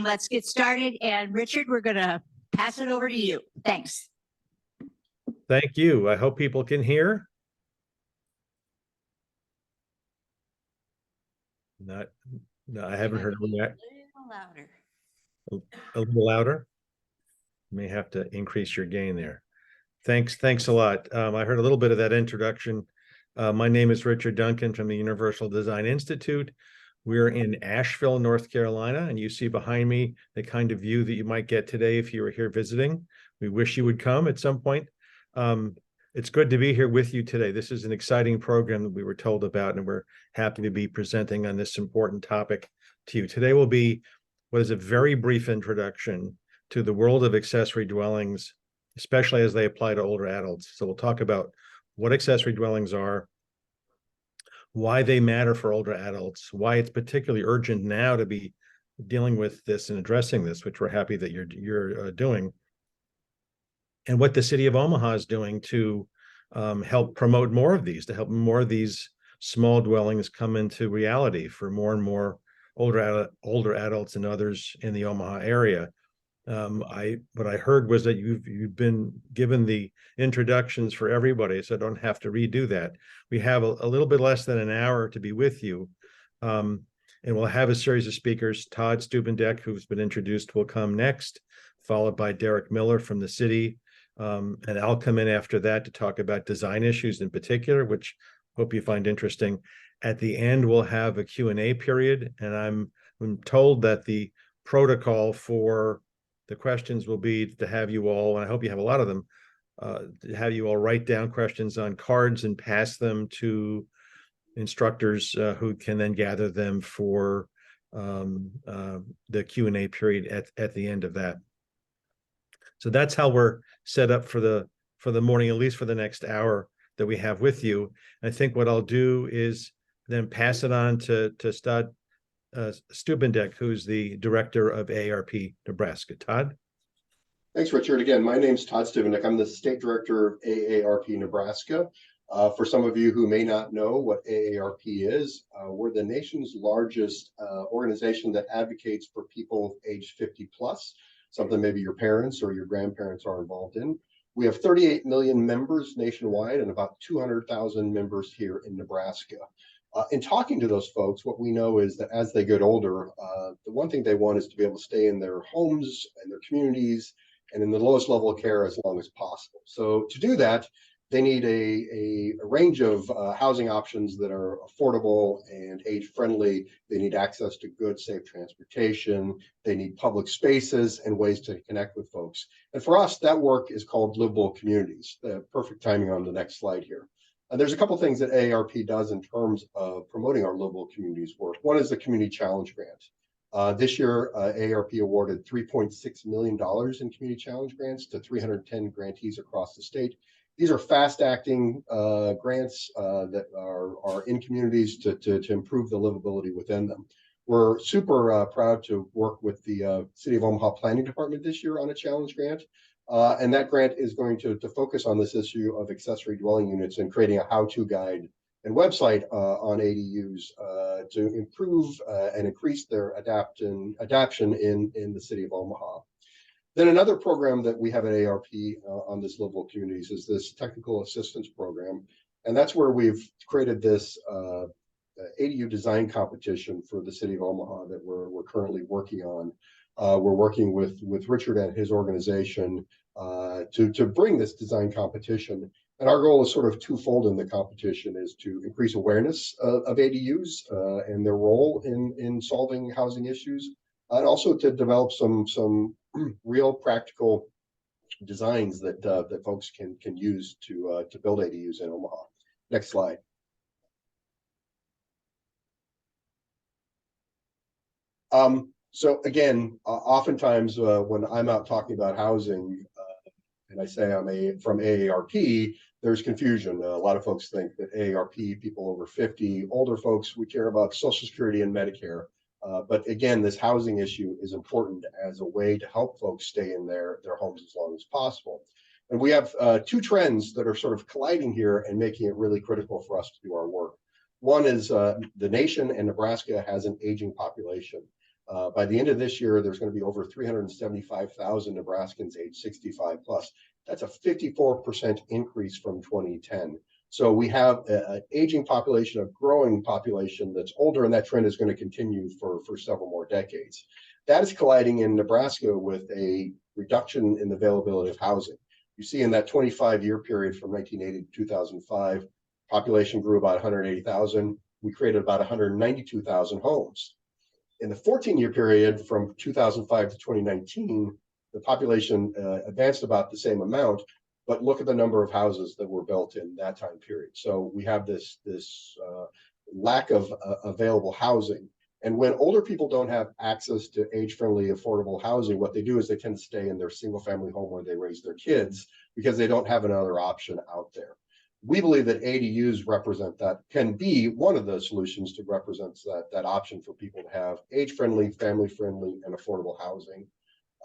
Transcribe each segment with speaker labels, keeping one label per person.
Speaker 1: Let's get started. And Richard, we're going to pass it over to you. Thanks.
Speaker 2: Thank you. I hope people can hear. No, I haven't heard it yet.
Speaker 1: A little louder.
Speaker 2: A little louder. You may have to increase your gain there. Thanks a lot. I heard a little bit of that introduction. My name is Richard Duncan from the Universal Design Institute. We're in Asheville, North Carolina, and you see behind me the kind of view that you might get today if you were here visiting. We wish you would come at some point. It's good to be here with you today. This is an exciting program that we were told about, and we're happy to be presenting on this important topic to you. Today will be what is a very brief introduction to the world of accessory dwellings, especially as they apply to older adults. So we'll talk about what accessory dwellings are, why they matter for older adults, why it's particularly urgent now to be dealing with this and addressing this, which we're happy that you're doing, and what the city of Omaha is doing to help promote more of these, to help more of these small dwellings come into reality for more and more older adults and others in the Omaha area. What I heard was that you've been given the introductions for everybody, so I don't have to redo that. We have a little bit less than an hour to be with you, and we'll have a series of speakers. Todd Stubendeck, who's been introduced, will come next, followed by Derek Miller from the city, and I'll come in after that to talk about design issues in particular, which hope you find interesting. At the end, we'll have a Q&A period, and I'm told that the protocol for the questions will be to have you all, and I hope you have a lot of them, to have you all write down questions on cards and pass them to instructors who can then gather them for the Q&A period at the end of that. So that's how we're set up for the morning, at least for the next hour that we have with you. I think what I'll do is then pass it on to Todd Stubendeck, who's the director of AARP Nebraska. Todd?
Speaker 3: Thanks, Richard. Again, my name's Todd Stubendeck. I'm the state director of AARP Nebraska. For some of you who may not know what AARP is, we're the nation's largest organization that advocates for people aged 50 plus, something maybe your parents or your grandparents are involved in. We have 38 million members nationwide and about 200,000 members here in Nebraska. In talking to those folks, what we know is that as they get older, the one thing they want is to be able to stay in their homes and their communities and in the lowest level of care as long as possible. So to do that, they need a range of housing options that are affordable and age-friendly. They need access to good, safe transportation. They need public spaces and ways to connect with folks. And for us, that work is called livable communities. The perfect timing on the next slide here. There's a couple of things that AARP does in terms of promoting our livable communities work. One is the Community Challenge Grant. This year, AARP awarded $3.6 million in Community Challenge grants to 310 grantees across the state. These are fast-acting grants that are in communities to improve the livability within them. We're super proud to work with the City of Omaha Planning Department this year on a challenge grant. And that grant is going to focus on this issue of accessory dwelling units and creating a how-to guide and website on ADUs to improve and increase their adaption in the city of Omaha. Then another program that we have at AARP on this livable communities is this technical assistance program. And that's where we've created this ADU design competition for the city of Omaha that we're currently working on. We're working with Richard and his organization to bring this design competition. And our goal is sort of twofold in the competition, is to increase awareness of ADUs and their role in solving housing issues, and also to develop some real practical designs that folks can use to build ADUs in Omaha. Next slide. So again, oftentimes when I'm out talking about housing and I say I'm from AARP, there's confusion. A lot of folks think that AARP, people over 50, older folks, we care about Social Security and Medicare. But again, this housing issue is important as a way to help folks stay in their homes as long as possible. And we have two trends that are sort of colliding here and making it really critical for us to do our work. One is the nation and Nebraska has an aging population. By the end of this year, there's going to be over 375,000 Nebraskans age 65 plus. That's a 54% increase from 2010. So we have an aging population, a growing population that's older, and that trend is going to continue for several more decades. That is colliding in Nebraska with a reduction in the availability of housing. You see in that 25-year period from 1980 to 2005, population grew about 180,000. We created about 192,000 homes. In the 14-year period from 2005 to 2019, the population advanced about the same amount, but look at the number of houses that were built in that time period. So we have this lack of available housing. And when older people don't have access to age-friendly, affordable housing, what they do is they tend to stay in their single-family home where they raise their kids because they don't have another option out there. We believe that ADUs represent that, can be one of the solutions to represent that option for people to have age-friendly, family-friendly, and affordable housing.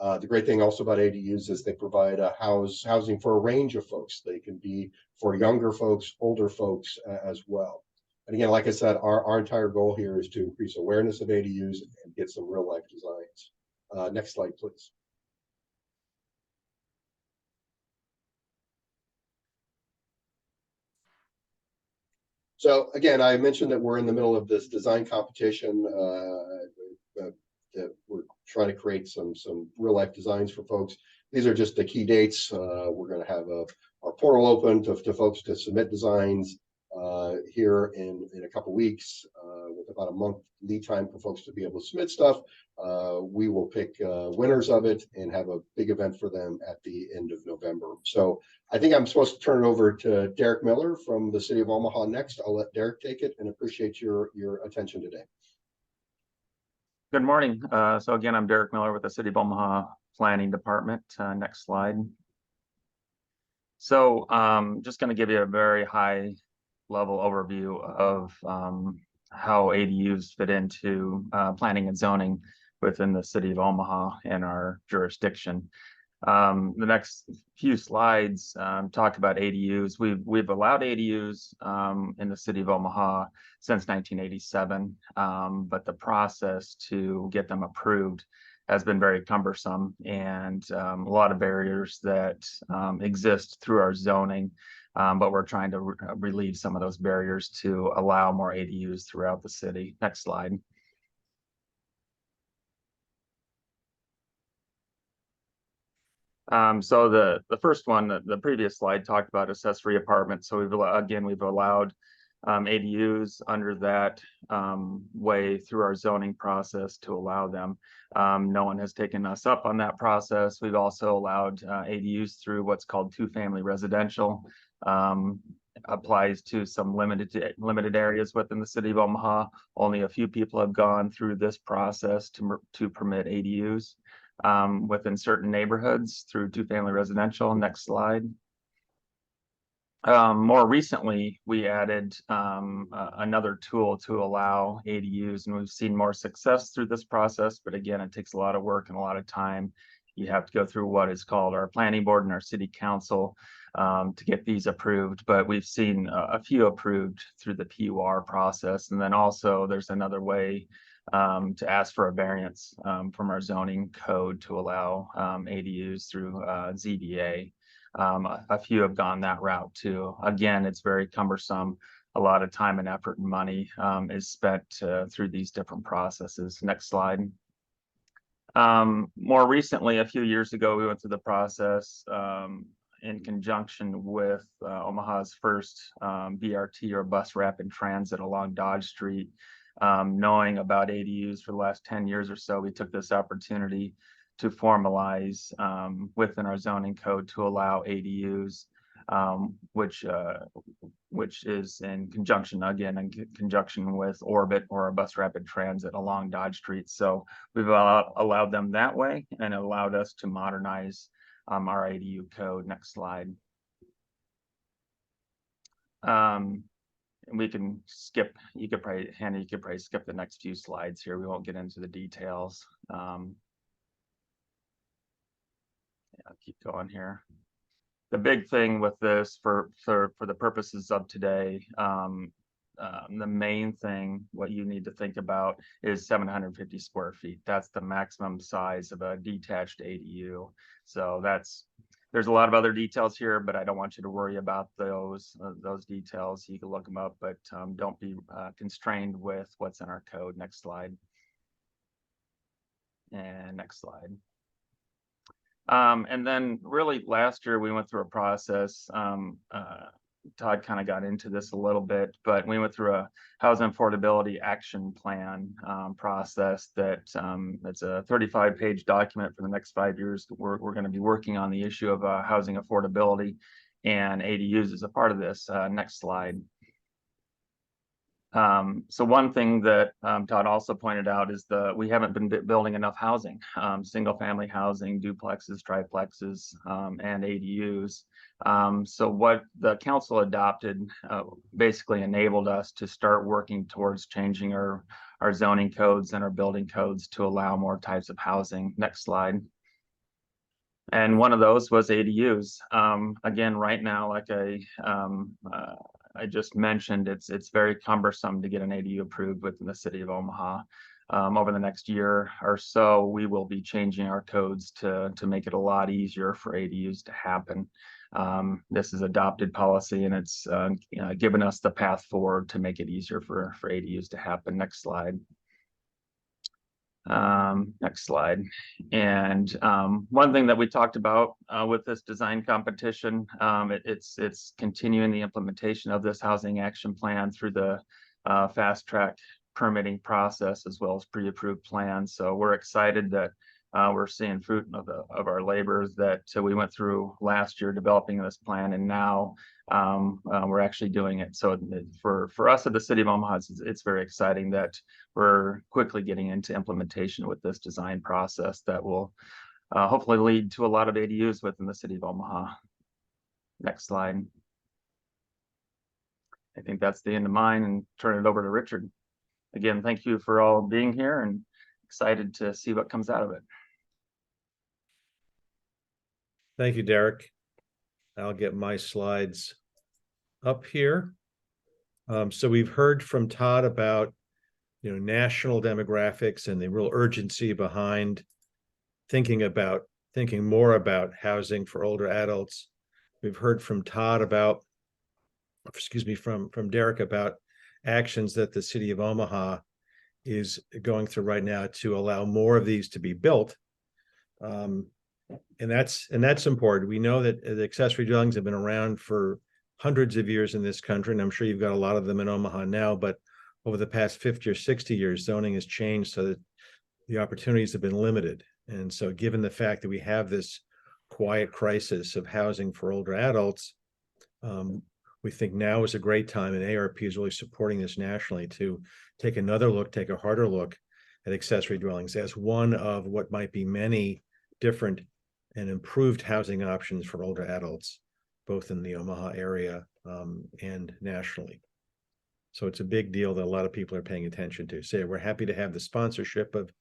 Speaker 3: The great thing also about ADUs is they provide housing for a range of folks. They can be for younger folks, older folks as well. And again, like I said, our entire goal here is to increase awareness of ADUs and get some real life designs. Next slide, please. So again, I mentioned that we're in the middle of this design competition. That we're trying to create some real life designs for folks. These are just the key dates. We're going to have our portal open to folks to submit designs here in a couple weeks with about a month lead time for folks to be able to submit stuff. We will pick winners of it and have a big event for them at the end of November. So I think I'm supposed to turn it over to Derek Miller from the city of Omaha next. I'll let Derek take it and appreciate your attention today.
Speaker 4: Good morning. So again, I'm Derek Miller with the City of Omaha Planning Department. Next slide. So just going to give you a very high level overview of how ADUs fit into planning and zoning within the City of Omaha and our jurisdiction. The next few slides talk about ADUs. We've allowed ADUs in the City of Omaha since 1987, but the process to get them approved has been very cumbersome, and a lot of barriers that exist through our zoning, but we're trying to relieve some of those barriers to allow more ADUs throughout the city. Next slide. So the first one, the previous slide talked about accessory apartments. So we've allowed ADUs under that way through our zoning process to allow them. No one has taken us up on that process. We've also allowed ADUs through what's called two-family residential. Applies to some limited areas within the City of Omaha. Only a few people have gone through this process to permit ADUs within certain neighborhoods through two-family residential. Next slide. More recently, we added another tool to allow ADUs, and we've seen more success through this process. But again, it takes a lot of work and a lot of time. You have to go through what is called our planning board and our city council to get these approved. But we've seen a few approved through the PUR process. And then also there's another way to ask for a variance from our zoning code to allow ADUs through ZBA. A few have gone that route too. Again, it's very cumbersome. A lot of time and effort and money is spent through these different processes. Next slide. More recently, a few years ago, we went through the process in conjunction with Omaha's first BRT or bus rapid transit along Dodge Street. Knowing about ADUs for the last 10 years or so, we took this opportunity to formalize within our zoning code to allow ADUs, which is in conjunction with Orbit or a bus rapid transit along Dodge Street. So we've allowed them that way, and it allowed us to modernize our ADU code. Next slide. We can skip, you could probably skip the next few slides here. We won't get into the details. I'll keep going here. The big thing with this for the purposes of today the main thing, what you need to think about is 750 square feet. That's the maximum size of a detached ADU. So there's a lot of other details here, but I don't want you to worry about those details. You can look them up, but don't be constrained with what's in our code. Next slide. And next slide. And then really last year we went through a process. Todd kind of got into this a little bit, but we went through a housing affordability action plan process that's a 35-page document for the next 5 years. We're going to be working on the issue of housing affordability and ADUs as a part of this. Next slide. So one thing that Todd also pointed out is we haven't been building enough housing, single family housing, duplexes, triplexes, and ADUs. So what the council adopted basically enabled us to start working towards changing our zoning codes and our building codes to allow more types of housing. Next slide. And one of those was ADUs. Again, right now, like I just mentioned, it's very cumbersome to get an ADU approved within the city of Omaha. Over the next year or so, we will be changing our codes to make it a lot easier for ADUs to happen. This is adopted policy, and it's given us the path forward to make it easier for ADUs to happen. Next slide. Next slide. And one thing that we talked about with this design competition, it's continuing the implementation of this housing action plan through the fast track permitting process as well as pre-approved plans. So we're excited that we're seeing fruit of our labors that we went through last year developing this plan, and now we're actually doing it. So for us at the city of Omaha, it's very exciting that we're quickly getting into implementation with this design process that will hopefully lead to a lot of ADUs within the city of Omaha. Next slide. I think that's the end of mine, and turn it over to Richard. Again, thank you for all being here, and excited to see what comes out of it.
Speaker 2: Thank you, Derek. I'll get my slides up here. So we've heard from Todd about, national demographics and the real urgency behind thinking more about housing for older adults. We've heard from Todd about, from Derek about actions that the city of Omaha is going through right now to allow more of these to be built. And that's important. We know that the accessory dwellings have been around for hundreds of years in this country, and I'm sure you've got a lot of them in Omaha now, but over the past 50 or 60 years, zoning has changed so that the opportunities have been limited. And so given the fact that we have this quiet crisis of housing for older adults, we think now is a great time, and ARP is really supporting this nationally to take a harder look at accessory dwellings as one of what might be many different and improved housing options for older adults, both in the Omaha area and nationally. So it's a big deal that a lot of people are paying attention to. So we're happy to have the sponsorship of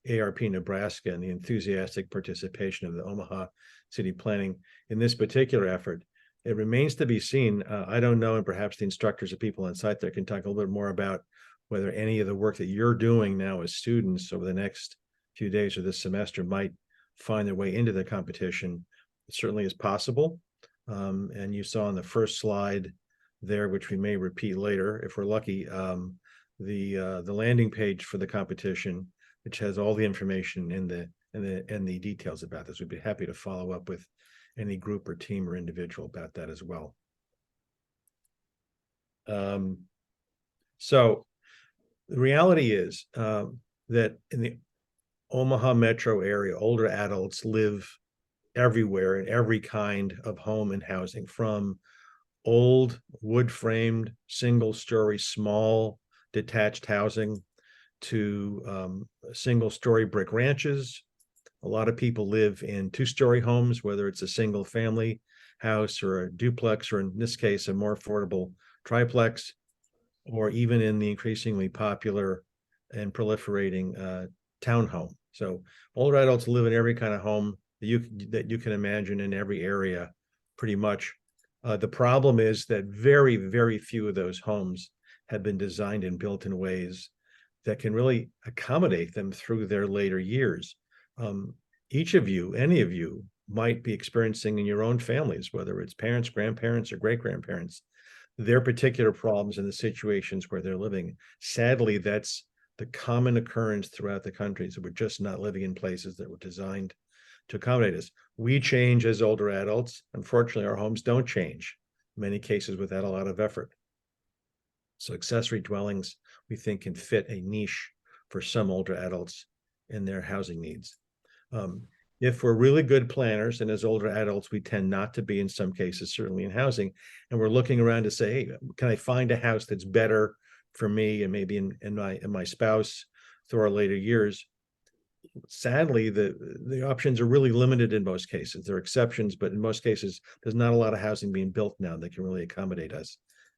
Speaker 2: ARP Nebraska and the enthusiastic participation of the Omaha City Planning in this particular effort. It remains to be seen. I don't know, and perhaps the instructors or people on site there can talk a little bit more about whether any of the work that you're doing now as students over the next few days or this semester might find their way into the competition. It certainly is possible. And you saw on the first slide there, which we may repeat later if we're lucky, the landing page for the competition, which has all the information and the details about this. We'd be happy to follow up with any group or team or individual about that as well. So the reality is that in the Omaha metro area, older adults live everywhere in every kind of home and housing, from old wood-framed, single-story, small detached housing to single-story brick ranches. A lot of people live in two-story homes, whether it's a single-family house or a duplex, or in this case, a more affordable triplex, or even in the increasingly popular and proliferating townhome. So older adults live in every kind of home that you can imagine in every area, pretty much. The problem is that very, very few of those homes have been designed and built in ways that can really accommodate them through their later years. Each of you, any of you, might be experiencing in your own families, whether it's parents, grandparents, or great-grandparents, their particular problems in the situations where they're living. Sadly, that's the common occurrence throughout the country. So we're just not living in places that were designed to accommodate us. We change as older adults. Unfortunately, our homes don't change, in many cases without a lot of effort. So accessory dwellings, we think, can fit a niche for some older adults in their housing needs. If we're really good planners, and as older adults, we tend not to be in some cases, certainly in housing, and we're looking around to say, hey, can I find a house that's better for me and maybe in my spouse through our later years? Sadly, the options are really limited in most cases. There are exceptions, but in most cases, there's not a lot of housing being built now that can really accommodate us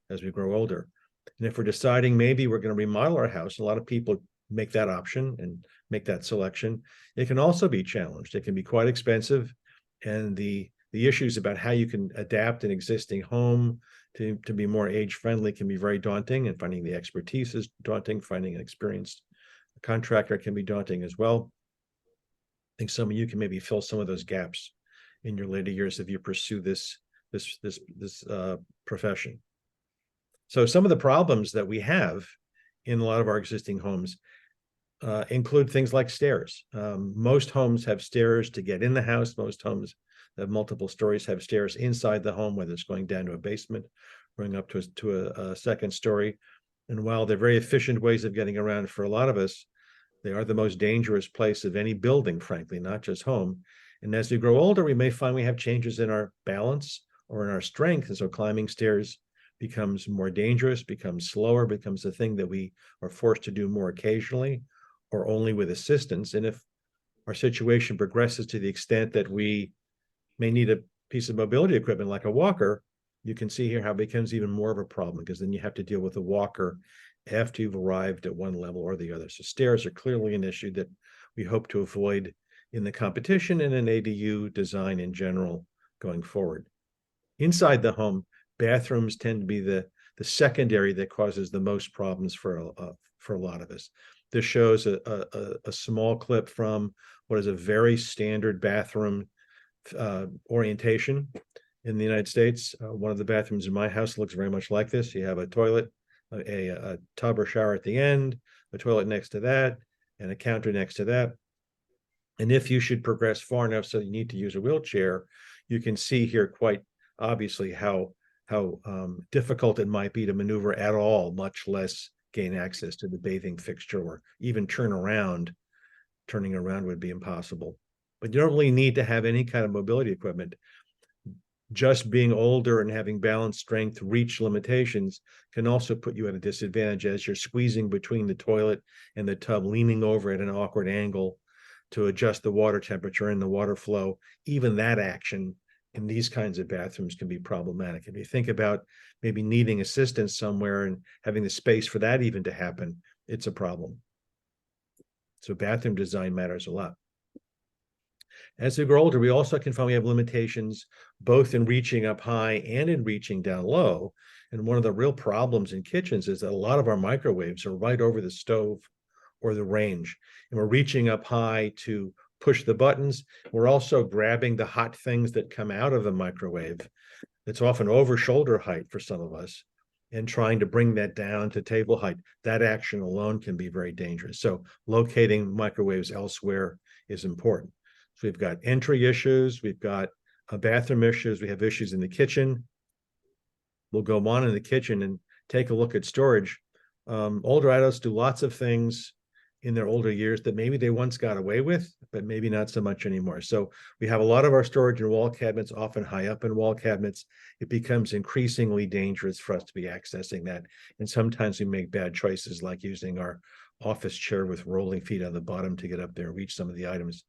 Speaker 2: as we grow older. And if we're deciding maybe we're going to remodel our house, a lot of people make that option and make that selection. It can also be challenged. It can be quite expensive. And the issues about how you can adapt an existing home to be more age-friendly can be very daunting, and finding the expertise is daunting. Finding an experienced contractor can be daunting as well. I think some of you can maybe fill some of those gaps in your later years if you pursue this profession. So some of the problems that we have in a lot of our existing homes include things like stairs. Most homes have stairs to get in the house. Most homes that have multiple stories have stairs inside the home, whether it's going down to a basement, going up to a second story. And while they're very efficient ways of getting around for a lot of us, they are the most dangerous place of any building, frankly, not just home. And as we grow older, we may find we have changes in our balance or in our strength. And so climbing stairs becomes more dangerous, becomes slower, becomes a thing that we are forced to do more occasionally or only with assistance. And if our situation progresses to the extent that we may need a piece of mobility equipment like a walker, you can see here how it becomes even more of a problem, because then you have to deal with a walker after you've arrived at one level or the other. So stairs are clearly an issue that we hope to avoid in the competition and in ADU design in general going forward. Inside the home, bathrooms tend to be the secondary that causes the most problems for a lot of us. This shows a small clip from what is a very standard bathroom orientation in the United States. One of the bathrooms in my house looks very much like this. You have a toilet, a tub or shower at the end, a toilet next to that, and a counter next to that. And if you should progress far enough so you need to use a wheelchair, you can see here quite obviously how difficult it might be to maneuver at all, much less gain access to the bathing fixture, or even turn around. Turning around would be impossible. But you don't really need to have any kind of mobility equipment. Just being older and having balance, strength, reach limitations can also put you at a disadvantage as you're squeezing between the toilet and the tub, leaning over at an awkward angle to adjust the water temperature and the water flow. Even that action in these kinds of bathrooms can be problematic. If you think about maybe needing assistance somewhere and having the space for that even to happen, it's a problem. So bathroom design matters a lot. As we grow older, we also can find we have limitations both in reaching up high and in reaching down low. And one of the real problems in kitchens is that a lot of our microwaves are right over the stove or the range. And we're reaching up high to push the buttons. We're also grabbing the hot things that come out of the microwave. It's often over shoulder height for some of us, and trying to bring that down to table height. That action alone can be very dangerous. So locating microwaves elsewhere is important. So we've got entry issues, we've got bathroom issues, we have issues in the kitchen. We'll go on in the kitchen and take a look at storage. Older adults do lots of things in their older years that maybe they once got away with, but maybe not so much anymore. So we have a lot of our storage in wall cabinets, often high up in wall cabinets. It becomes increasingly dangerous for us to be accessing that. And sometimes we make bad choices, like using our office chair with rolling feet on the bottom to get up there and reach some of the items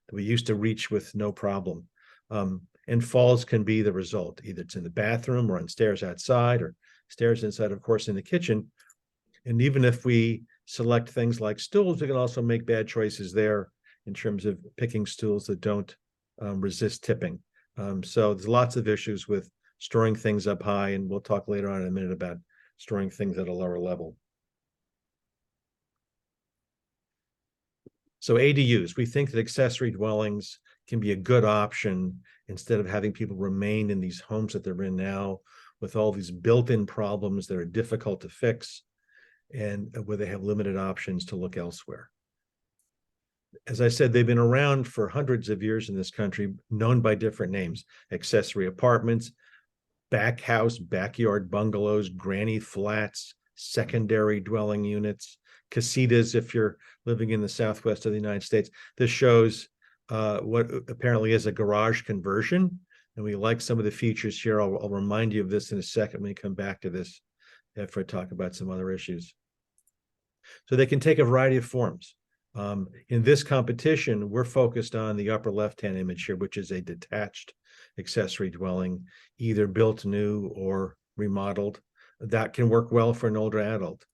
Speaker 2: that we used to reach with no problem. And falls can be the result. Either it's in the bathroom or on stairs outside, or stairs inside, of course, in the kitchen. And even if we select things like stools, we can also make bad choices there in terms of picking stools that don't resist tipping. So there's lots of issues with storing things up high, and we'll talk later on in a minute about storing things at a lower level. So ADUs, we think that accessory dwellings can be a good option instead of having people remain in these homes that they're in now with all these built-in problems that are difficult to fix and where they have limited options to look elsewhere. As I said, they've been around for hundreds of years in this country, known by different names: accessory apartments, back house, backyard bungalows, granny flats, secondary dwelling units, casitas if you're living in the Southwest of the United States. This shows what apparently is a garage conversion. And we like some of the features here. I'll remind you of this in a second when we come back to this after I talk about some other issues. So they can take a variety of forms. In this competition, we're focused on the upper left-hand image here, which is a detached accessory dwelling, either built new or remodeled. That can work well for an older adult.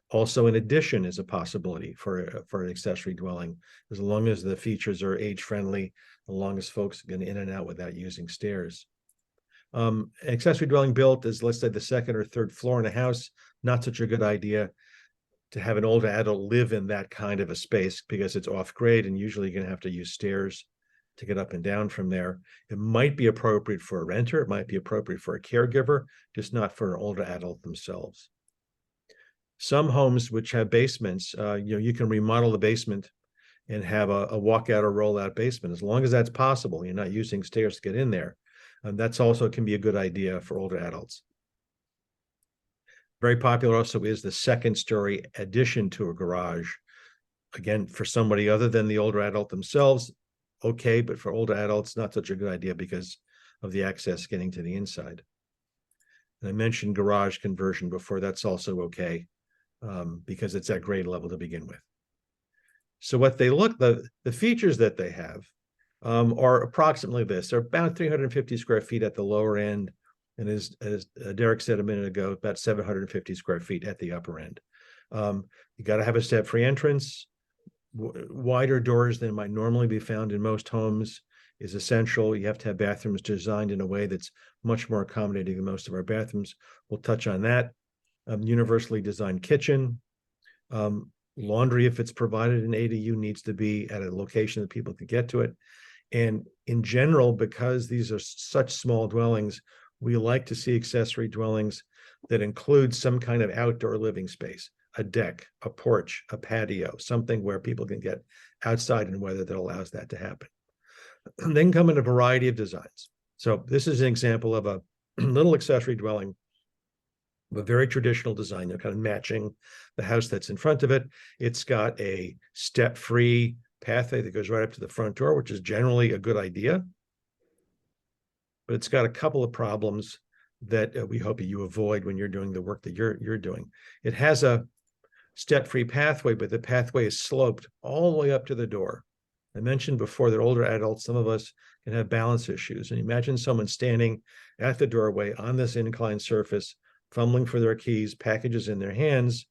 Speaker 2: Also, an addition is a possibility for an accessory dwelling, as long as the features are age-friendly, as long as folks get in and out without using stairs. An accessory dwelling built as, let's say, the second or third floor in a house, not such a good idea to have an older adult live in that kind of a space because it's off grade and usually you're going to have to use stairs to get up and down from there. It might be appropriate for a renter. It might be appropriate for a caregiver, just not for an older adult themselves. Some homes which have basements, you can remodel the basement and have a walkout or rollout basement. As long as that's possible, you're not using stairs to get in there. And that's also can be a good idea for older adults. Very popular also is the second story addition to a garage. Again, for somebody other than the older adult themselves, okay, but for older adults, not such a good idea because of the access getting to the inside. And I mentioned garage conversion before. That's also okay because it's at grade level to begin with. So what they look, the features that they have are approximately this. They're about 350 square feet at the lower end. And as Derek said a minute ago, about 750 square feet at the upper end. You got to have a step-free entrance. Wider doors than might normally be found in most homes is essential. You have to have bathrooms designed in a way that's much more accommodating than most of our bathrooms. We'll touch on that. Universally designed kitchen. Laundry, if it's provided in ADU, needs to be at a location that people can get to it. And in general, because these are such small dwellings, we like to see accessory dwellings that include some kind of outdoor living space, a deck, a porch, a patio, something where people can get outside in weather that allows that to happen. They can come in a variety of designs. So this is an example of a little accessory dwelling, a very traditional design, kind of matching the house that's in front of it. It's got a step-free pathway that goes right up to the front door, which is generally a good idea. But it's got a couple of problems that we hope you avoid when you're doing the work that you're doing. It has a step-free pathway, but the pathway is sloped all the way up to the door. I mentioned before that older adults, some of us can have balance issues. And imagine someone standing at the doorway on this inclined surface, fumbling for their keys, packages in their hands,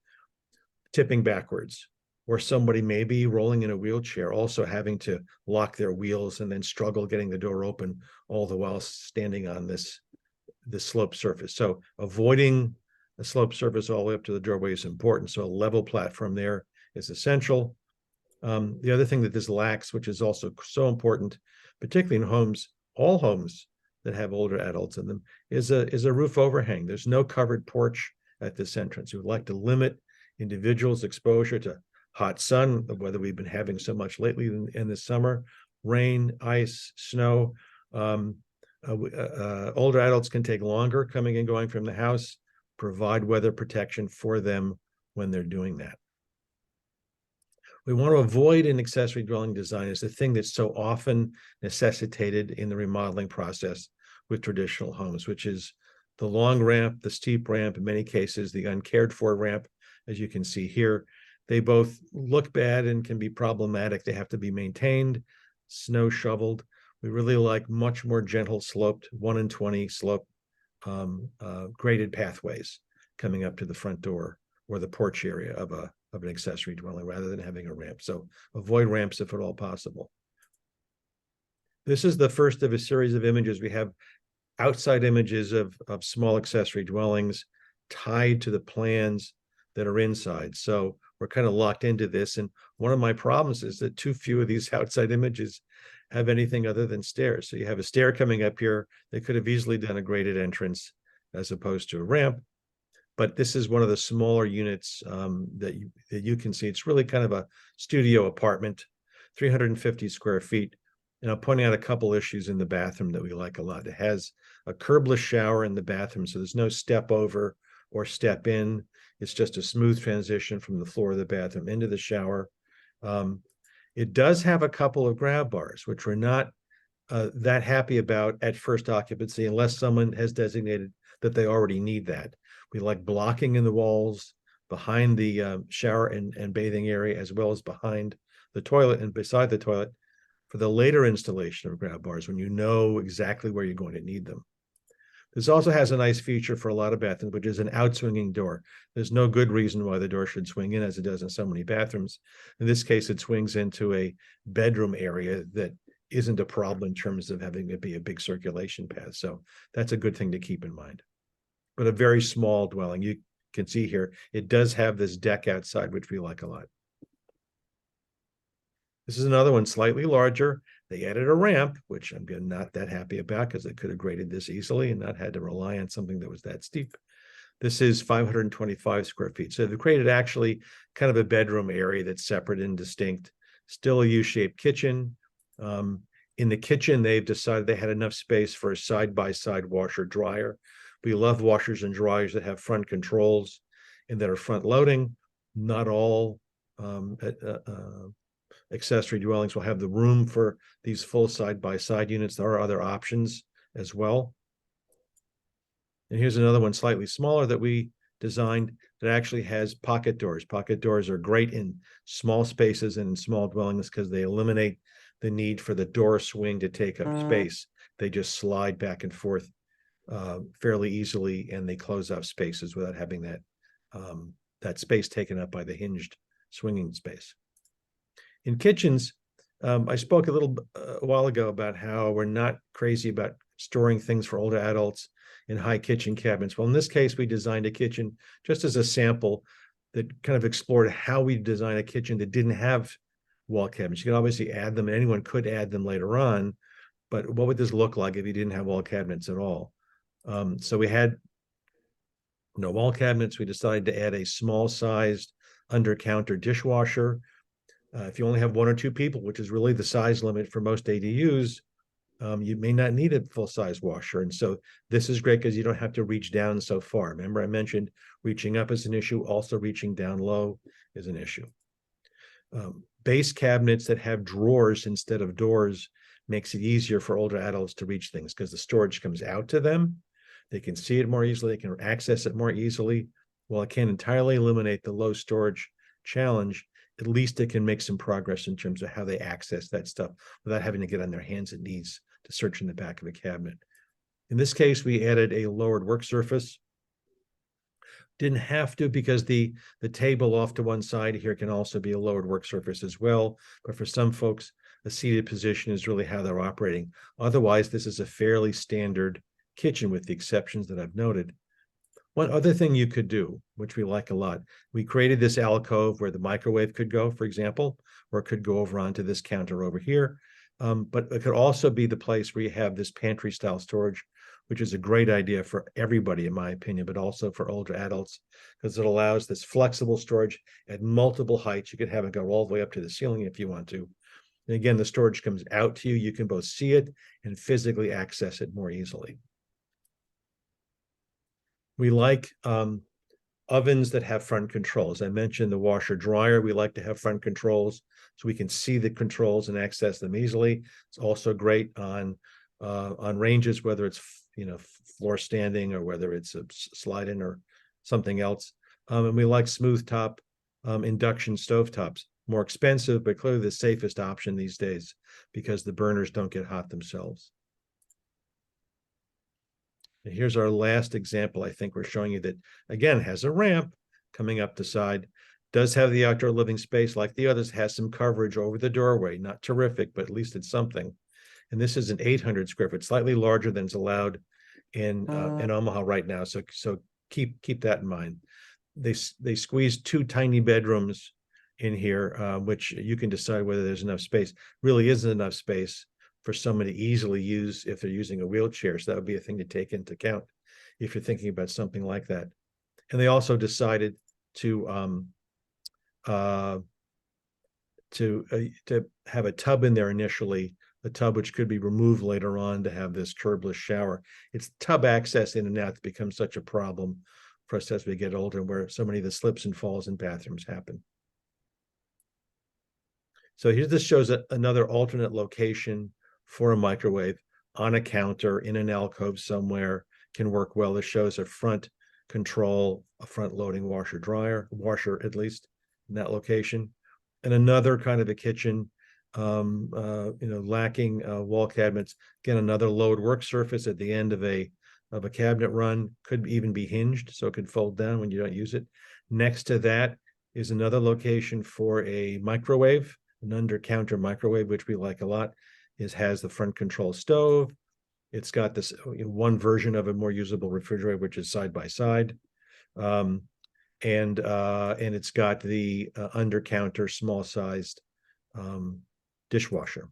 Speaker 2: tipping backwards. Or somebody maybe rolling in a wheelchair, also having to lock their wheels and then struggle getting the door open, all the while standing on this sloped surface. So avoiding a sloped surface all the way up to the doorway is important. So a level platform there is essential. The other thing that this lacks, which is also so important, particularly in homes, all homes that have older adults in them, is a roof overhang. There's no covered porch at this entrance. We would like to limit individuals' exposure to hot sun, whether we've been having so much lately in the summer, rain, ice, snow. Older adults can take longer coming and going from the house, provide weather protection for them when they're doing that. We want to avoid an accessory dwelling design as the thing that's so often necessitated in the remodeling process with traditional homes, which is the long ramp, the steep ramp, in many cases, the uncared for ramp, as you can see here. They both look bad and can be problematic. They have to be maintained, snow shoveled. We really like much more gentle sloped 1 in 20 slope graded pathways coming up to the front door or the porch area of an accessory dwelling rather than having a ramp. So avoid ramps if at all possible. This is the first of a series of images. We have outside images of small accessory dwellings. tied to the plans that are inside. So we're kind of locked into this. And one of my problems is that too few of these outside images have anything other than stairs. So you have a stair coming up here. They could have easily done a graded entrance as opposed to a ramp. But this is one of the smaller units that you can see. It's really kind of a studio apartment, 350 square feet. And I'm pointing out a couple issues in the bathroom that we like a lot. It has a curbless shower in the bathroom, so there's no step over or step in. It's just a smooth transition from the floor of the bathroom into the shower. It does have a couple of grab bars, which we're not that happy about at first occupancy, unless someone has designated that they already need that. We like blocking in the walls behind the shower and bathing area, as well as behind the toilet and beside the toilet for the later installation of grab bars when you know exactly where you're going to need them. This also has a nice feature for a lot of bathrooms, which is an outswinging door. There's no good reason why the door should swing in, as it does in so many bathrooms. In this case, it swings into a bedroom area that isn't a problem in terms of having it be a big circulation path. So that's a good thing to keep in mind. But a very small dwelling. You can see here, it does have this deck outside, which we like a lot. This is another one, slightly larger. They added a ramp, which I'm not that happy about because they could have graded this easily and not had to rely on something that was that steep. This is 525 square feet. So they've created actually kind of a bedroom area that's separate and distinct, still a U-shaped kitchen. In the kitchen, they've decided they had enough space for a side-by-side washer dryer. We love washers and dryers that have front controls and that are front loading. Not all accessory dwellings will have the room for these full side-by-side units. There are other options as well. And here's another one slightly smaller that we designed that actually has pocket doors. Pocket doors are great in small spaces and in small dwellings because they eliminate the need for the door swing to take up space. They just slide back and forth fairly easily, and they close off spaces without having that space taken up by the hinged swinging space. In kitchens, I spoke a while ago about how we're not crazy about storing things for older adults in high kitchen cabinets. Well, in this case, we designed a kitchen just as a sample that kind of explored how we design a kitchen that didn't have wall cabinets. You can obviously add them, and anyone could add them later on, but what would this look like if you didn't have wall cabinets at all? So we had no wall cabinets. We decided to add a small-sized under-counter dishwasher. If you only have one or two people, which is really the size limit for most ADUs, you may not need a full-size washer. And so this is great because you don't have to reach down so far. Remember, I mentioned reaching up is an issue. Also, reaching down low is an issue. Base cabinets that have drawers instead of doors makes it easier for older adults to reach things because the storage comes out to them. They can see it more easily. They can access it more easily. While it can't entirely eliminate the low storage challenge, at least it can make some progress in terms of how they access that stuff without having to get on their hands and knees to search in the back of a cabinet. In this case, we added a lowered work surface. Didn't have to because the table off to one side here can also be a lowered work surface as well. But for some folks, a seated position is really how they're operating. Otherwise, this is a fairly standard kitchen with the exceptions that I've noted. One other thing you could do, which we like a lot, we created this alcove where the microwave could go, for example, or it could go over onto this counter over here. But it could also be the place where you have this pantry style storage, which is a great idea for everybody, in my opinion, but also for older adults, because it allows this flexible storage at multiple heights. You could have it go all the way up to the ceiling if you want to. And again, the storage comes out to you. You can both see it and physically access it more easily. We like ovens that have front controls. I mentioned the washer dryer. We like to have front controls so we can see the controls and access them easily. It's also great on ranges, whether it's floor standing or whether it's a slide in or something else. And we like smooth top induction stovetops. More expensive, but clearly the safest option these days because the burners don't get hot themselves. And here's our last example. I think we're showing you that, again, has a ramp coming up the side, does have the outdoor living space like the others, has some coverage over the doorway. Not terrific, but at least it's something. And this is an 800 square foot, slightly larger than is allowed in Omaha right now. So keep that in mind. They squeezed 2 tiny bedrooms in here, which you can decide whether there's enough space. Really isn't enough space for someone to easily use if they're using a wheelchair. So that would be a thing to take into account if you're thinking about something like that. And they also decided to have a tub in there initially, a tub which could be removed later on to have this curbless shower. It's tub access in and out that becomes such a problem for us as we get older, where so many of the slips and falls in bathrooms happen. So here, this shows another alternate location for a microwave on a counter in an alcove somewhere. Can work well. This shows a front control, a front loading washer at least in that location. And another kind of a kitchen, lacking wall cabinets. Again, another load work surface at the end of a cabinet run, could even be hinged, so it could fold down when you don't use it. Next to that is another location for a microwave, an under counter microwave, which we like a lot. Has the front control stove. It's got this one version of a more usable refrigerator, which is side by side. And it's got the under counter small sized dishwasher.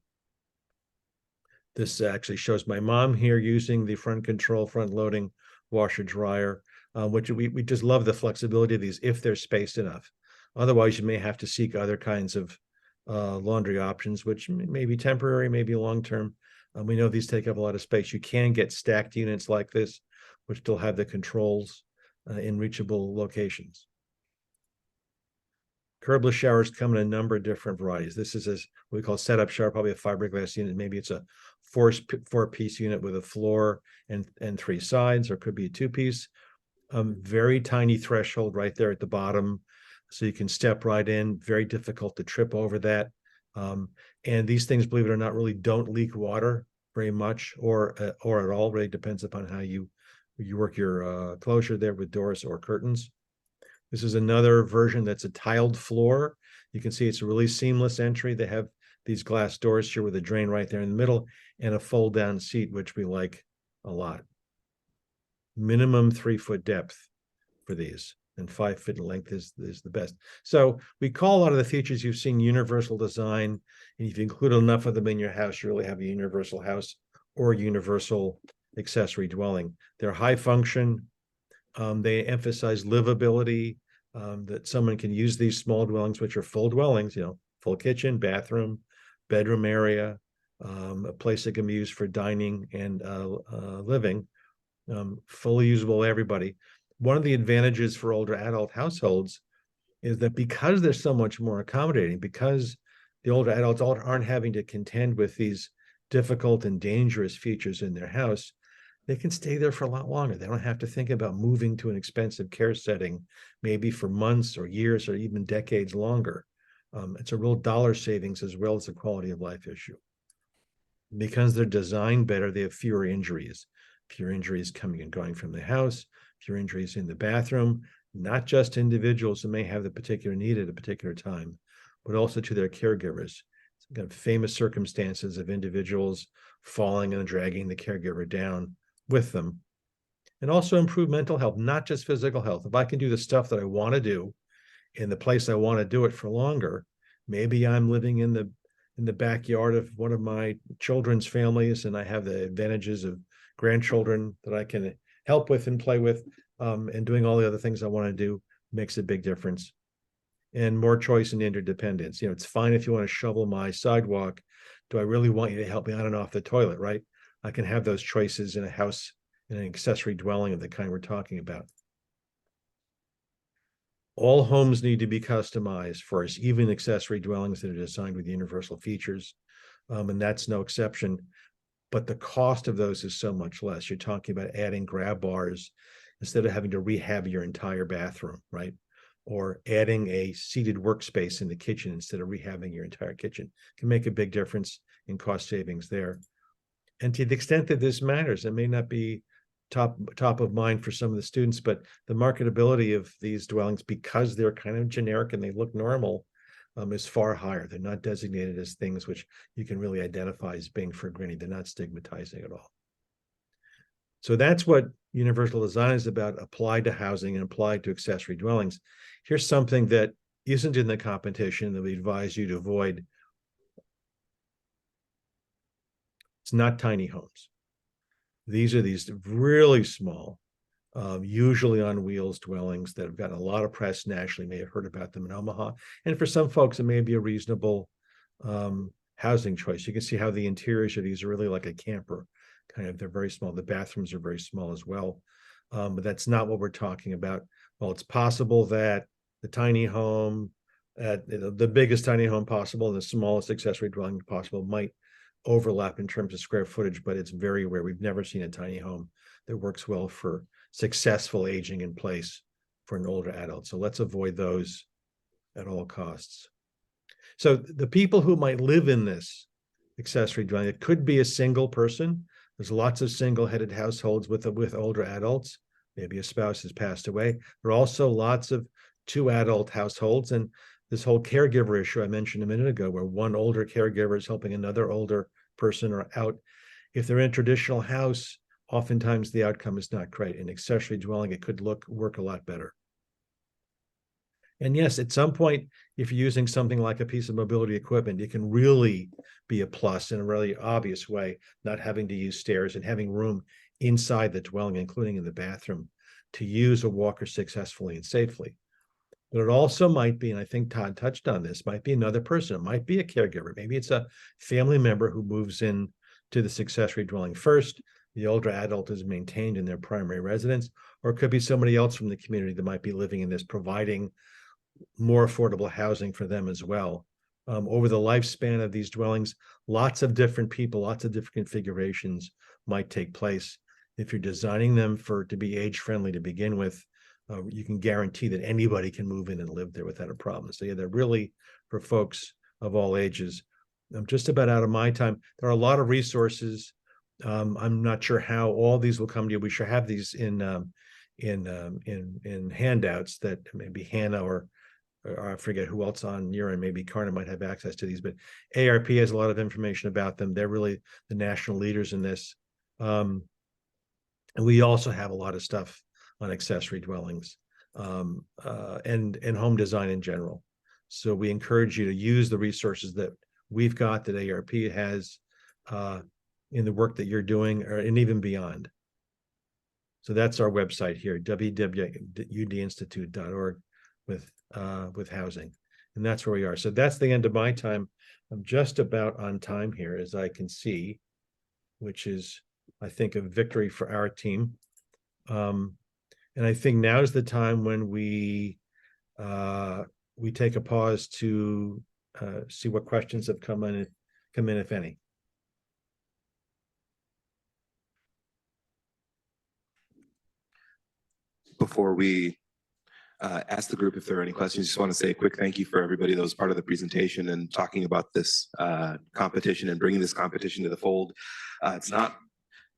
Speaker 2: This actually shows my mom here using the front control, front loading washer dryer, which we just love the flexibility of these if there's space enough. Otherwise, you may have to seek other kinds of laundry options, which may be temporary, maybe long-term. We know these take up a lot of space. You can get stacked units like this, which still have the controls in reachable locations. Curbless showers come in a number of different varieties. This is what we call setup shower, probably a fiberglass unit. Maybe it's a four-piece unit with a floor and 3 sides, or it could be a 2-piece. Very tiny threshold right there at the bottom, so you can step right in. Very difficult to trip over that. And these things, believe it or not, really don't leak water very much, or at all. Really depends upon how you work your closure there with doors or curtains. This is another version that's a tiled floor. You can see it's a really seamless entry. They have these glass doors here with a drain right there in the middle and a fold down seat, which we like a lot. Minimum 3-foot depth for these, and 5-foot in length is the best. So we call a lot of the features you've seen universal design, and if you include enough of them in your house, you really have a universal house or universal accessory dwelling. They're high function. They emphasize livability, that someone can use these small dwellings, which are full dwellings, full kitchen, bathroom, bedroom area, a place that can be used for dining and living, fully usable by everybody. One of the advantages for older adult households is that because they're so much more accommodating, because the older adults aren't having to contend with these difficult and dangerous features in their house, they can stay there for a lot longer. They don't have to think about moving to an expensive care setting, maybe for months or years or even decades longer. It's a real dollar savings as well as a quality of life issue. Because they're designed better, they have fewer injuries coming and going from the house, fewer injuries in the bathroom, not just individuals who may have the particular need at a particular time, but also to their caregivers. Got famous circumstances of individuals falling and dragging the caregiver down with them. And also improve mental health, not just physical health. If I can do the stuff that I want to do in the place I want to do it for longer, maybe I'm living in the backyard of one of my children's families, and I have the advantages of grandchildren that I can help with and play with, and doing all the other things I want to do makes a big difference. And more choice and interdependence. It's fine if you want to shovel my sidewalk. Do I really want you to help me on and off the toilet, right? I can have those choices in a house, in an accessory dwelling of the kind we're talking about. All homes need to be customized first, even accessory dwellings that are designed with universal features. And that's no exception. But the cost of those is so much less. You're talking about adding grab bars instead of having to rehab your entire bathroom, right? Or adding a seated workspace in the kitchen instead of rehabbing your entire kitchen can make a big difference in cost savings there. And to the extent that this matters, it may not be top of mind for some of the students, but the marketability of these dwellings, because they're kind of generic and they look normal, is far higher. They're not designated as things which you can really identify as being for granted. They're not stigmatizing at all. So that's what universal design is about, applied to housing and applied to accessory dwellings. Here's something that isn't in the competition that we advise you to avoid. It's not tiny homes. These are these really small, usually on wheels dwellings that have gotten a lot of press nationally. You may have heard about them in Omaha. And for some folks, it may be a reasonable housing choice. You can see how the interiors of these are really like a camper. Kind of, they're very small. The bathrooms are very small as well. But that's not what we're talking about. Well, it's possible that the tiny home, the biggest tiny home possible and the smallest accessory dwelling possible might overlap in terms of square footage, but it's very rare. We've never seen a tiny home that works well for successful aging in place for an older adult. So let's avoid those at all costs. So the people who might live in this accessory dwelling, it could be a single person. There's lots of single-headed households with older adults. Maybe a spouse has passed away. There are also lots of two-adult households, and this whole caregiver issue I mentioned a minute ago, where one older caregiver is helping another older person or out. If they're in a traditional house, oftentimes the outcome is not great. In accessory dwelling, it could work a lot better. And yes, at some point, if you're using something like a piece of mobility equipment, it can really be a plus in a really obvious way, not having to use stairs and having room inside the dwelling, including in the bathroom, to use a walker successfully and safely. But it also might be, and I think Todd touched on this, might be another person. It might be a caregiver. Maybe it's a family member who moves in to the accessory dwelling first. The older adult is maintained in their primary residence, or it could be somebody else from the community that might be living in this, providing more affordable housing for them as well. Over the lifespan of these dwellings, lots of different people, lots of different configurations might take place. If you're designing them to be age-friendly to begin with, you can guarantee that anybody can move in and live there without a problem. So yeah, they're really for folks of all ages. I'm just about out of my time. There are a lot of resources. I'm not sure how all these will come to you. We should have these in handouts that maybe Hannah or I forget who else on your end, maybe Karna might have access to these, but ARP has a lot of information about them. They're really the national leaders in this. And we also have a lot of stuff on accessory dwellings and home design in general. So we encourage you to use the resources that we've got, that ARP has in the work that you're doing, and even beyond. So that's our website here, www.udinstitute.org with housing. And that's where we are. So that's the end of my time. I'm just about on time here, as I can see, which is, I think, a victory for our team. And I think now is the time when we take a pause to see what questions have come in, if any.
Speaker 5: Before we ask the group if there are any questions, just want to say a quick thank you for everybody that was part of the presentation and talking about this competition and bringing this competition to the fold. It's not,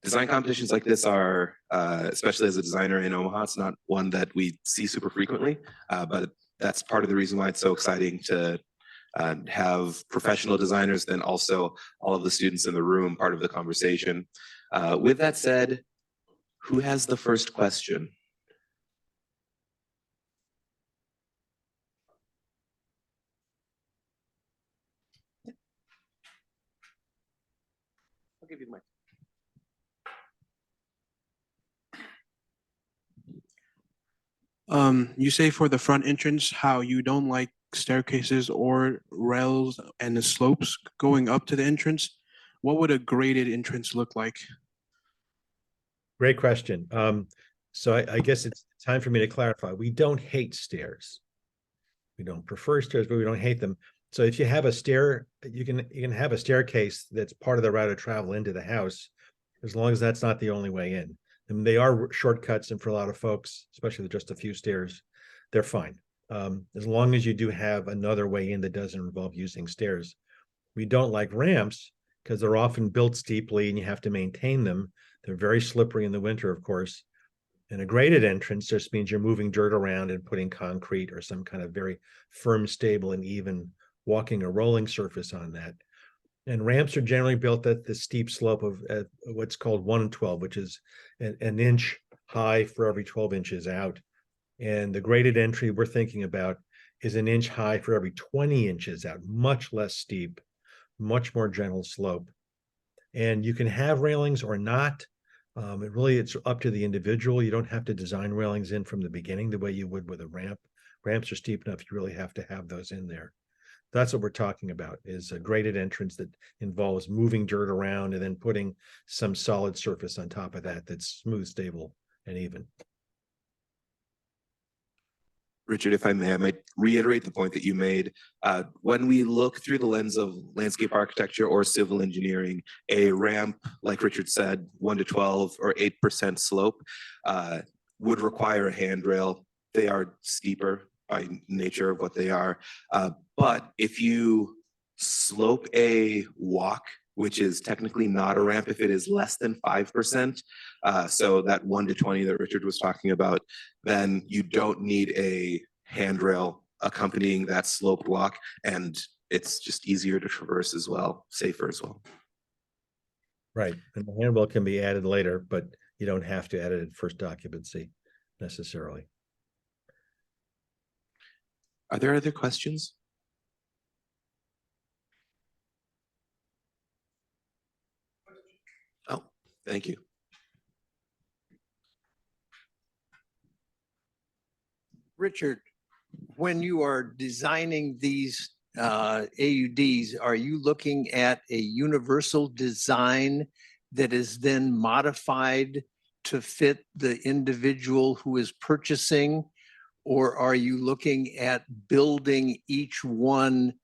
Speaker 5: design competitions like this are, especially as a designer in Omaha, it's not one that we see super frequently, but that's part of the reason why it's so exciting to have professional designers, then also all of the students in the room part of the conversation. With that said, who has the first question? I'll give you the mic.
Speaker 6: You say for the front entrance how you don't like staircases or rails and the slopes going up to the entrance. What would a graded entrance look like?
Speaker 2: Great question. So I guess it's time for me to clarify. We don't hate stairs. We don't prefer stairs, but we don't hate them. So if you have a stair, you can have a staircase that's part of the route of travel into the house, as long as that's not the only way in. And they are shortcuts, and for a lot of folks, especially with just a few stairs, they're fine. As long as you do have another way in that doesn't involve using stairs. We don't like ramps because they're often built steeply and you have to maintain them. They're very slippery in the winter, of course. And a graded entrance just means you're moving dirt around and putting concrete or some kind of very firm, stable, and even walking or rolling surface on that. And ramps are generally built at the steep slope of at what's called 1 in 12, which is an inch high for every 12 inches out. And the graded entry we're thinking about is an inch high for every 20 inches out, much less steep, much more gentle slope. And you can have railings or not. It's up to the individual. You don't have to design railings in from the beginning the way you would with a ramp. Ramps are steep enough, you really have to have those in there. That's what we're talking about, is a graded entrance that involves moving dirt around and then putting some solid surface on top of that that's smooth, stable, and even.
Speaker 5: Richard, if I may, I might reiterate the point that you made. When we look through the lens of landscape architecture or civil engineering, a ramp, like Richard said, 1 to 12 or 8% slope would require a handrail. They are steeper by nature of what they are. But if you slope a walk, which is technically not a ramp if it is less than 5%, so that 1 to 20 that Richard was talking about, then you don't need a handrail accompanying that sloped walk, and it's just easier to traverse as well, safer as well.
Speaker 2: Right, and the handrail can be added later, but you don't have to add it at first occupancy necessarily.
Speaker 5: Are there other questions? Oh, thank you.
Speaker 7: Richard, when you are designing these AUDs, are you looking at a universal design that is then modified to fit the individual who is purchasing? Or are you looking at building each one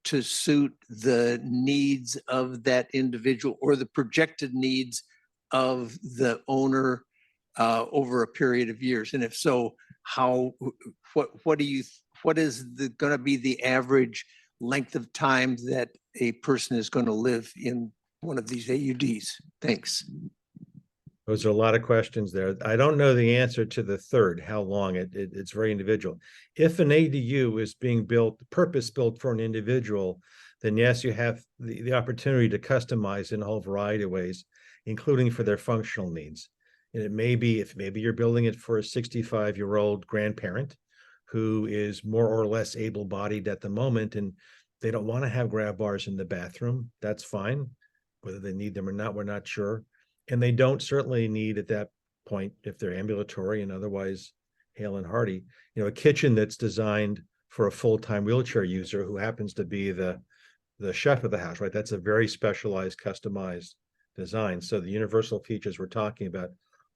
Speaker 7: to suit the needs of that individual or the projected needs of the owner over a period of years? And if so, what is going to be the average length of time that a person is going to live in one of these AUDs? Thanks.
Speaker 2: Those are a lot of questions there. I don't know the answer to the third, how long. It's very individual. If an ADU is being built, purpose-built for an individual, then yes, you have the opportunity to customize in a whole variety of ways, including for their functional needs. And it may be, if maybe you're building it for a 65-year-old grandparent who is more or less able-bodied at the moment, and they don't want to have grab bars in the bathroom, that's fine. Whether they need them or not, we're not sure. And they don't certainly need at that point, if they're ambulatory and otherwise hale and hearty, a kitchen that's designed for a full-time wheelchair user who happens to be the chef of the house, right? That's a very specialized, customized design. So the universal features we're talking about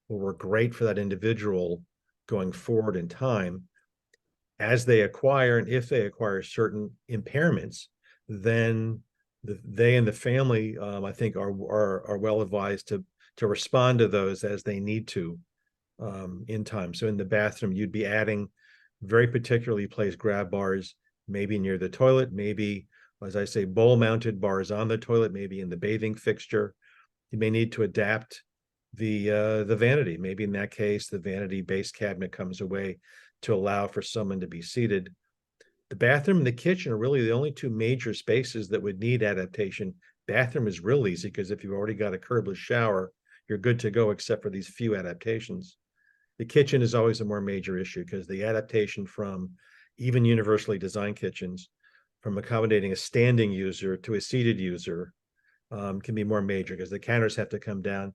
Speaker 2: will work great for that individual going forward in time. As they acquire, and if they acquire certain impairments, then they and the family, I think, are well advised to respond to those as they need to in time. So in the bathroom, you'd be adding very particularly placed grab bars, maybe near the toilet, maybe, as I say, bowl mounted bars on the toilet, maybe in the bathing fixture. You may need to adapt the vanity. Maybe in that case, the vanity base cabinet comes away to allow for someone to be seated. The bathroom and the kitchen are really the only two major spaces that would need adaptation. Bathroom is real easy because if you've already got a curbless shower, you're good to go except for these few adaptations. The kitchen is always a more major issue because the adaptation from even universally designed kitchens, from accommodating a standing user to a seated user, can be more major because the counters have to come down.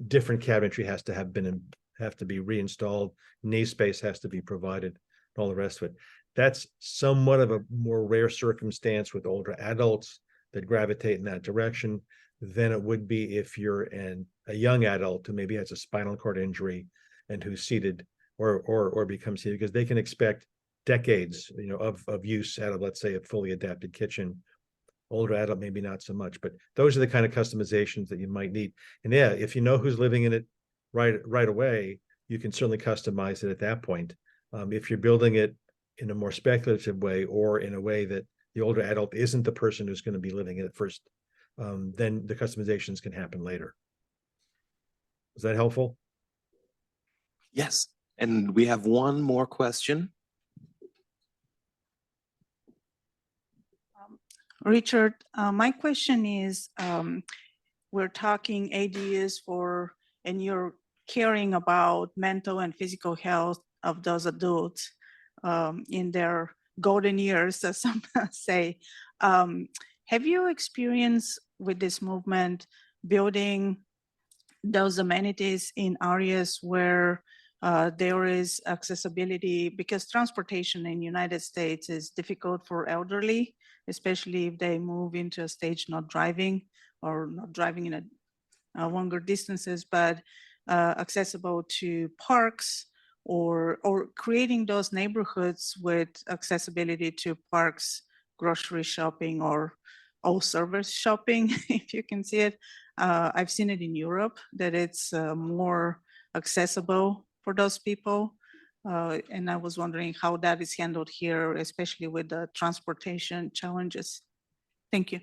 Speaker 2: Different cabinetry has to be reinstalled. Knee space has to be provided, and all the rest of it. That's somewhat of a more rare circumstance with older adults that gravitate in that direction than it would be if you're a young adult who maybe has a spinal cord injury and who's seated or becomes seated, because they can expect decades, of use out of, let's say, a fully adapted kitchen. Older adult, maybe not so much, but those are the kind of customizations that you might need. And yeah, if you know who's living in it right away, you can certainly customize it at that point. If you're building it in a more speculative way or in a way that the older adult isn't the person who's going to be living in it first, then the customizations can happen later. Is that helpful?
Speaker 5: Yes, and we have one more question.
Speaker 8: Richard, my question is, we're talking ADUs and you're caring about mental and physical health of those adults in their golden years, as some say. Have you experienced with this movement building those amenities in areas where there is accessibility, because transportation in the United States is difficult for elderly, especially if they move into a stage not driving or not driving in a longer distances, but accessible to parks or creating those neighborhoods with accessibility to parks, grocery shopping, or all service shopping, if you can see it. I've seen it in Europe that it's more accessible for those people. And I was wondering how that is handled here, especially with the transportation challenges. Thank you.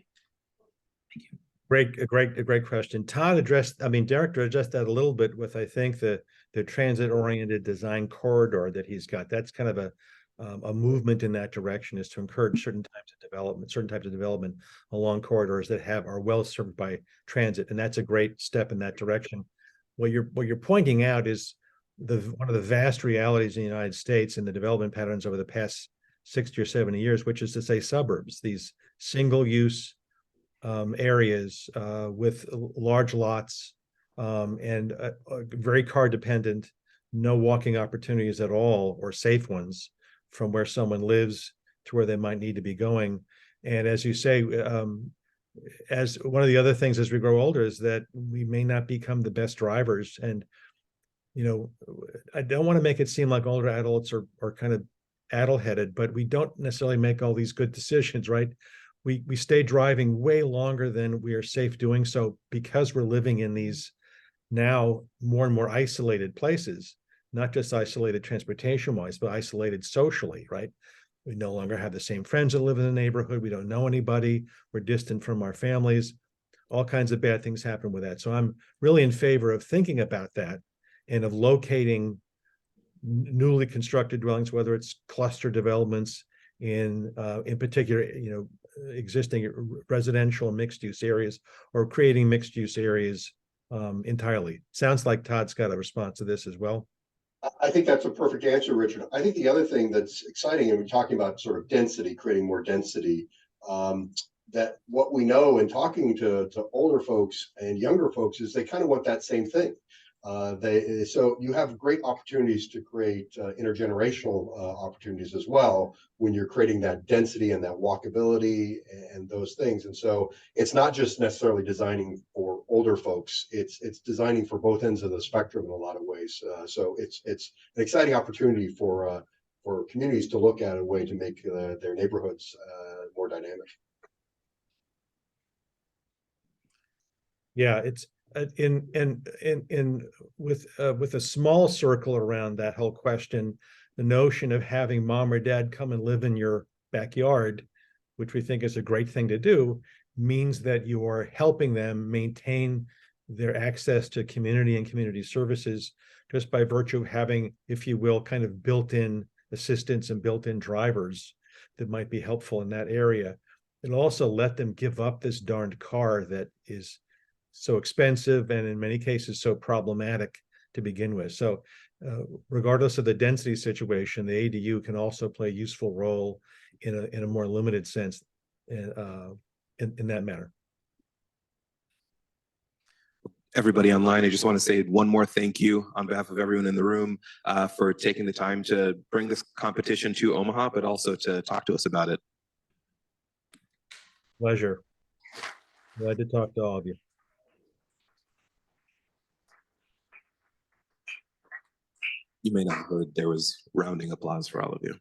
Speaker 2: A great question. Todd addressed, I mean, Derek addressed that a little bit with, I think, the transit-oriented design corridor that he's got. That's kind of a movement in that direction, is to encourage certain types of development along corridors that are well served by transit, and that's a great step in that direction. What you're pointing out is one of the vast realities in the United States and the development patterns over the past 60 or 70 years, which is to say suburbs, these single-use areas with large lots and very car dependent, no walking opportunities at all, or safe ones, from where someone lives to where they might need to be going. And as you say, as one of the other things as we grow older is that we may not become the best drivers. And, you know, I don't want to make it seem like older adults are kind of addle-headed, but we don't necessarily make all these good decisions, right? We stay driving way longer than we are safe doing so, because we're living in these now more and more isolated places, not just isolated transportation-wise, but isolated socially, right? We no longer have the same friends that live in the neighborhood. We don't know anybody. We're distant from our families. All kinds of bad things happen with that. So I'm really in favor of thinking about that and of locating newly constructed dwellings, whether it's cluster developments in particular, you know, existing residential mixed-use areas, or creating mixed-use areas entirely. Sounds like Todd's got a response to this as well.
Speaker 3: I think that's a perfect answer, Richard. I think the other thing that's exciting, and we're talking about sort of density, creating more density, that what we know in talking to older folks and younger folks is they kind of want that same thing. So you have great opportunities to create intergenerational opportunities as well when you're creating that density and that walkability and those things. And so it's not just necessarily designing for older folks; it's designing for both ends of the spectrum in a lot of ways. So it's an exciting opportunity for communities to look at a way to make their neighborhoods more dynamic.
Speaker 2: Yeah, it's with a small circle around that whole question, the notion of having mom or dad come and live in your backyard, which we think is a great thing to do, means that you are helping them maintain their access to community and community services just by virtue of having, if you will, kind of built-in assistance and built-in drivers that might be helpful in that area. And also let them give up this darned car that is so expensive and in many cases so problematic to begin with. So regardless of the density situation, the ADU can also play a useful role in a more limited sense in that manner.
Speaker 5: Everybody online, I just want to say one more thank you on behalf of everyone in the room for taking the time to bring this competition to Omaha, but also to talk to us about it.
Speaker 2: Pleasure. Glad to talk to all of you.
Speaker 5: You may not have heard, there was rounding applause for all of you.